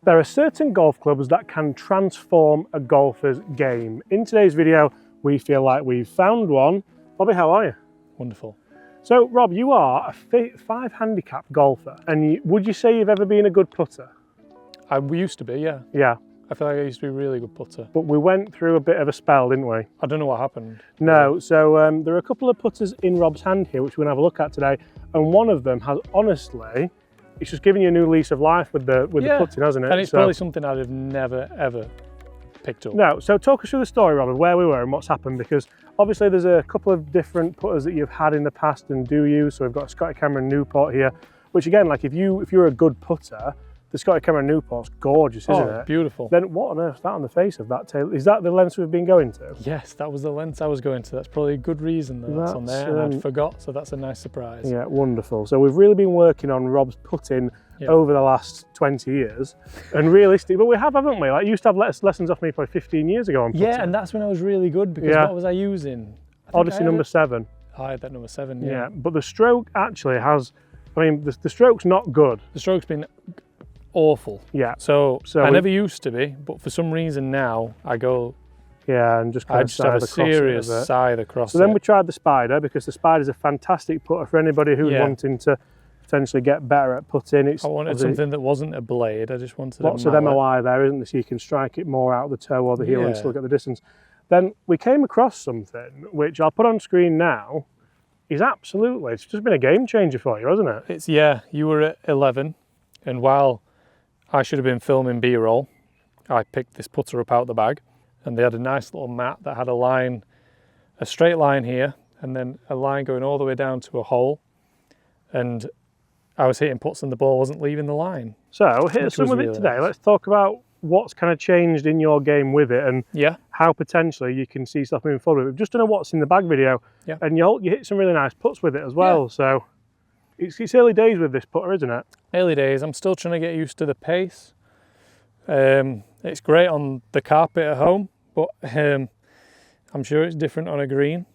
There are certain golf clubs that can transform a golfer's game. In today's video, we feel like we've found one. Bobby, how are you? Wonderful. So, Rob, you are a 5 handicap golfer, and would you say you've ever been a good putter? We used to be, yeah. Yeah. I feel like I used to be a really good putter. But we went through a bit of a spell, didn't we? I don't know what happened. No, so there are a couple of putters in Rob's hand here, which we're going to have a look at today, and one of them has, honestly, it's just giving you a new lease of life with the putting, hasn't it? And it's probably something I'd have never, ever picked up. No, so talk us through the story, Rob, of where we were and what's happened, because obviously there's a couple of different putters that you've had in the past and do use. So we've got Scotty Cameron Newport here, which again, like if you're a good putter, the Scotty Cameron Newport's gorgeous, isn't it? Beautiful. Then what on earth is that on the face of that tail? Is that the length we've been going to? Yes, that was the length I was going to. That's probably a good reason that that's on there, and I'd forgot, so that's a nice surprise. Yeah, wonderful. So we've really been working on Rob's putting over the last 20 years, and realistically, but we have, haven't we? Like, you used to have lessons off me probably 15 years ago on putting. Yeah, and that's when I was really good, because what was I using? Odyssey number 7. I had that number 7, yeah. But the stroke actually has, I mean, the stroke's not good. The stroke's been awful. Yeah. So I never used to be, but for some reason now I go. Yeah, and just kind of have a serious side across. So then we tried the Spider, because the Spider's a fantastic putter for anybody who's wanting to potentially get better at putting. I wanted something that wasn't a blade. I just wanted lots of MOI there, isn't there? So you can strike it more out the toe or the heel and still get the distance. Then we came across something which I'll put on screen now. It's just been a game changer for you, hasn't it? You were at 11, and while I should have been filming B-roll, I picked this putter up out the bag, and they had a nice little mat that had a straight line here, and then a line going all the way down to a hole, and I was hitting putts and the ball wasn't leaving the line. So hit us some with it today. Nice. Let's talk about what's kind of changed in your game with it, and how potentially you can see stuff moving forward. We've just done a what's in the bag video, and you hit some really nice putts with it as well. So it's early days with this putter, isn't it? Early days. I'm still trying to get used to the pace. It's great on the carpet at home, but I'm sure it's different on a green.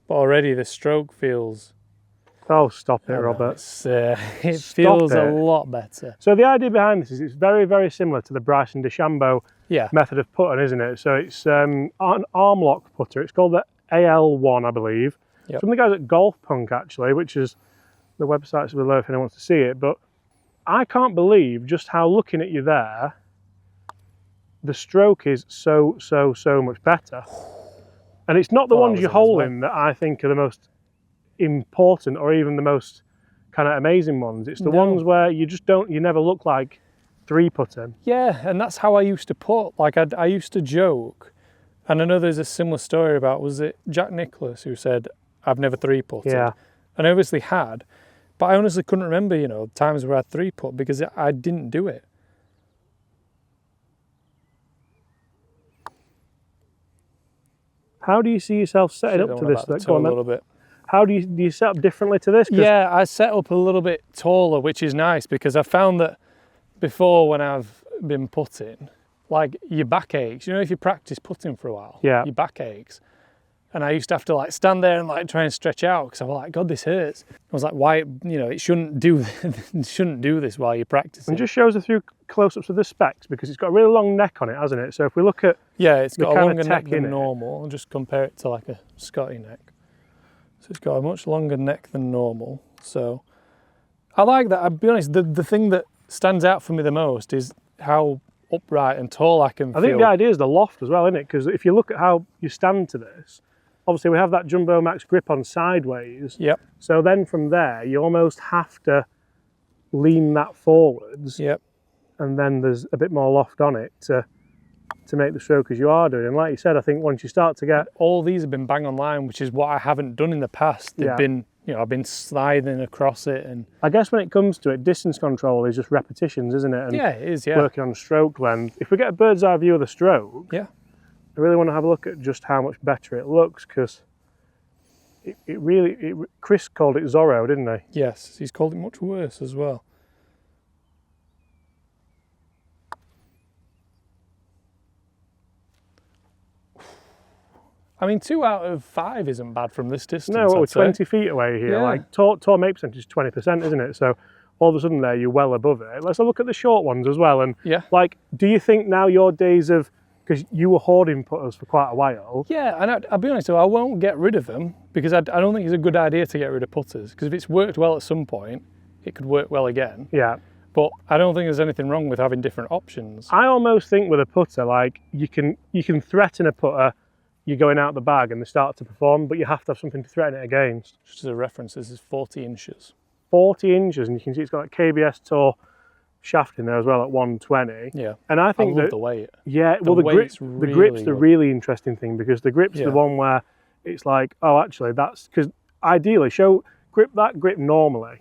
But already the stroke feels... Oh, stop it, Robert. It feels a lot better. So the idea behind this is it's very, very similar to the Bryson DeChambeau method of putting, isn't it? So it's an arm lock putter. It's called the AL1, I believe. Some of the guys at Golf Punk, actually, which is the website's below if anyone wants to see it. But I can't believe just how, looking at you there, the stroke is so much better. And it's not the ones you're holding that I think are the most important or even the most kind of amazing ones. It's the ones where you never look like 3-putting. Yeah, and that's how I used to putt. Like I used to joke, and I know there's a similar story about, was it Jack Nicklaus who said, I've never 3-putted? Yeah. And I obviously had, but I honestly couldn't remember, times where I had 3-putt because I didn't do it. How do you see yourself setting up to this? Go on, a little bit. How do you set up differently to this? Yeah, I set up a little bit taller, which is nice, because I found that before, when I've been putting, like, your back aches. If you practice putting for a while, your back aches. And I used to have to like stand there and like try and stretch out, because I was like, God, this hurts. I was like, why? It shouldn't do this while you're practicing. And just shows a few close-ups of the specs, because it's got a really long neck on it, hasn't it? So if we look at it's got a longer neck than normal. I'll just compare it to like a Scotty neck. So it's got a much longer neck than normal. So I like that. I'll be honest, the thing that stands out for me the most is how upright and tall I can feel. I think the idea is the loft as well, isn't it? Because if you look at how you stand to this, obviously we have that Jumbo Max grip on sideways. Yep. So then from there, you almost have to lean that forwards. Yep. And then there's a bit more loft on it to make the stroke as you are doing. And like you said, I think once you start to get... All these have been bang on line, which is what I haven't done in the past. They've been, I've been sliding across it. And I guess when it comes to it, distance control is just repetitions, isn't it? And it is, working on stroke length. If we get a bird's eye view of the stroke, I really want to have a look at just how much better it looks, because Chris called it Zorro, didn't he? Yes, he's called it much worse as well. I mean, 2 out of 5 isn't bad from this distance. No, we're 20 feet away here. Yeah. Like, tour make percentage is 20%, isn't it? So all of a sudden there you're well above it. Let's have a look at the short ones as well. And yeah, like, do you think now your days of, because you were hoarding putters for quite a while. Yeah, and I'll be honest, I won't get rid of them because I don't think it's a good idea to get rid of putters, because if it's worked well at some point, it could work well again. Yeah. But I don't think there's anything wrong with having different options. I almost think with a putter, like you can threaten a putter, you're going out the bag and they start to perform, but you have to have something to threaten it against. Just as a reference, this is 40 inches. 40 inches, and you can see it's got like KBS Tour shaft in there as well at 120. Yeah. And I think love the weight. Yeah, well, the grip's the really interesting thing, because the grip's the one where it's like, oh, actually, that's because ideally grip that grip normally,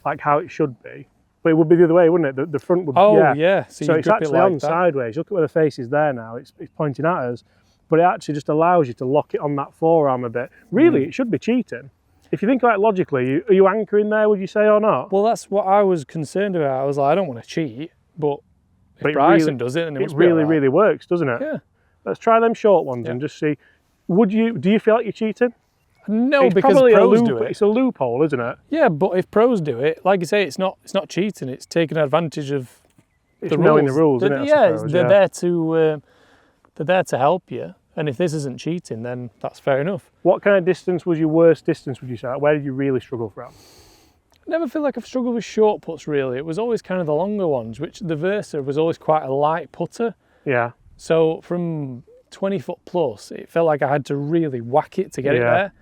like how it should be. But it would be the other way, wouldn't it? The front would. Oh, yeah. So it's actually on sideways. Look at where the face is there now. It's pointing at us, but it actually just allows you to lock it on that forearm a bit. Really, it should be cheating. If you think about it logically, are you anchoring there, would you say, or not? Well, that's what I was concerned about. I was like, I don't want to cheat, but if Bryson does it, then it really works, doesn't it? Yeah. Let's try them short ones and just see. Do you feel like you're cheating? No, it's because pros do it. It's a loophole, isn't it? Yeah, but if pros do it, like you say, it's not cheating. It's taking advantage of the rules. Knowing the rules, isn't it? Yeah, they're there to help you. And if this isn't cheating, then that's fair enough. What kind of distance was your worst distance, would you say? Where did you really struggle from? I never feel like I've struggled with short puts, really. It was always kind of the longer ones, which the Versa was always quite a light putter. Yeah. So from 20 foot plus, it felt like I had to really whack it to get it there.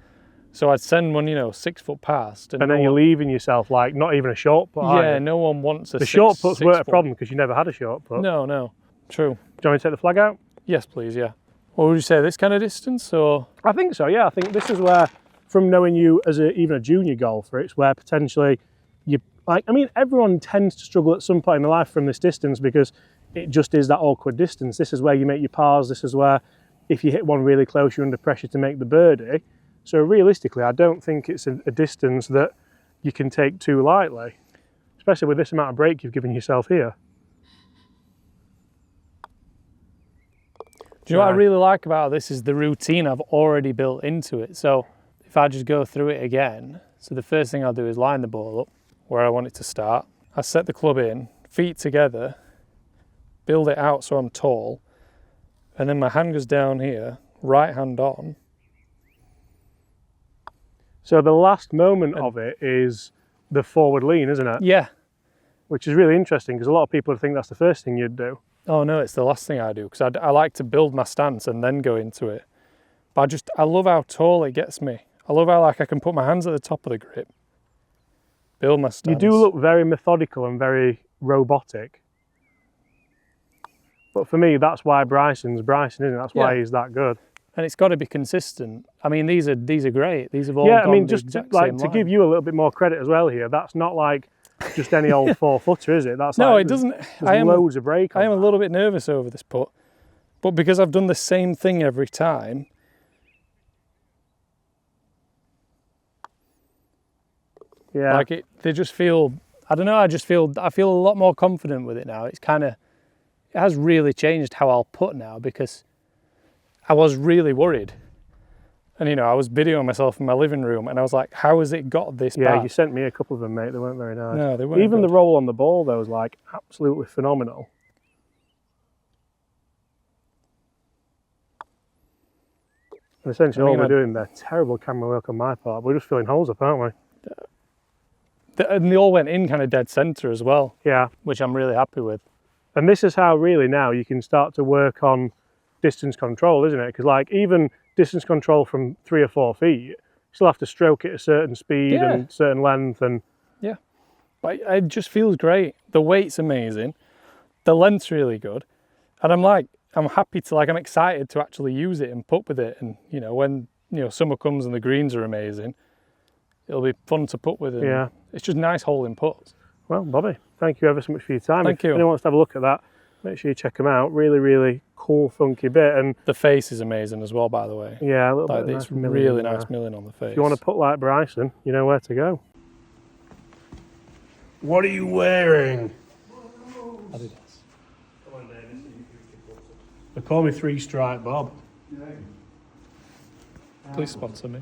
So I'd send one, 6 foot past. And then you're leaving yourself like not even a short putt. Yeah, no one wants a The short puts weren't a problem because you never had a short putt. No, true. Do you want me to take the flag out? Yes, please, yeah. What would you say, this kind of distance, or? I think so, yeah. I think this is where, from knowing you as even a junior golfer, it's where potentially everyone tends to struggle at some point in their life from this distance because it just is that awkward distance. This is where you make your pars. This is where, if you hit one really close, you're under pressure to make the birdie. So realistically, I don't think it's a distance that you can take too lightly, especially with this amount of break you've given yourself here. Do you know what I really like about this is the routine I've already built into it. So if I just go through it again, so the first thing I'll do is line the ball up where I want it to start. I set the club in, feet together, build it out so I'm tall, and then my hand goes down here, right hand on. So the last moment of it is the forward lean, isn't it? Yeah. Which is really interesting because a lot of people think that's the first thing you'd do. Oh no, it's the last thing I do because I like to build my stance and then go into it. But I love how tall it gets me. I love how I can put my hands at the top of the grip, build my stance. You do look very methodical and very robotic. But for me, that's why Bryson's Bryson, isn't it? That's why he's that good. And it's got to be consistent. I mean, these are great. These have all just to give you a little bit more credit as well here. That's not like just any old 4-footer, is it? That's no, it doesn't. There's loads of break on I am a little bit nervous over this putt, but because I've done the same thing every time, they just feel. I don't know. I feel a lot more confident with it now. It has really changed how I'll putt now because I was really worried. And I was videoing myself in my living room and I was like, how has it got this bad? Yeah, you sent me a couple of them, mate. They weren't very nice. No, they weren't. Even the roll on the ball, though, was like absolutely phenomenal. And essentially all we're doing there, terrible camera work on my part. We're just filling holes up, aren't we? And they all went in kind of dead centre as well. Yeah. Which I'm really happy with. And this is how really now you can start to work on distance control, isn't it? Because like even distance control from 3 or 4 feet, you still have to stroke it a certain speed and certain length. And yeah, but it just feels great. The weight's amazing. The length's really good. And I'm happy to, I'm excited to actually use it and putt with it. And, when, summer comes and the greens are amazing, it'll be fun to putt with it. Yeah. It's just nice holding putts. Well, Bobby, thank you ever so much for your time. Thank you. If anyone wants to have a look at that, make sure you check them out. Really, really cool, funky bit. And the face is amazing as well, by the way. Yeah, a little bit. It's really nice milling on the face. If you want to putt like Bryson, you know where to go. What are you wearing? Adidas. They call me 3 Stripe Bob. Please sponsor me.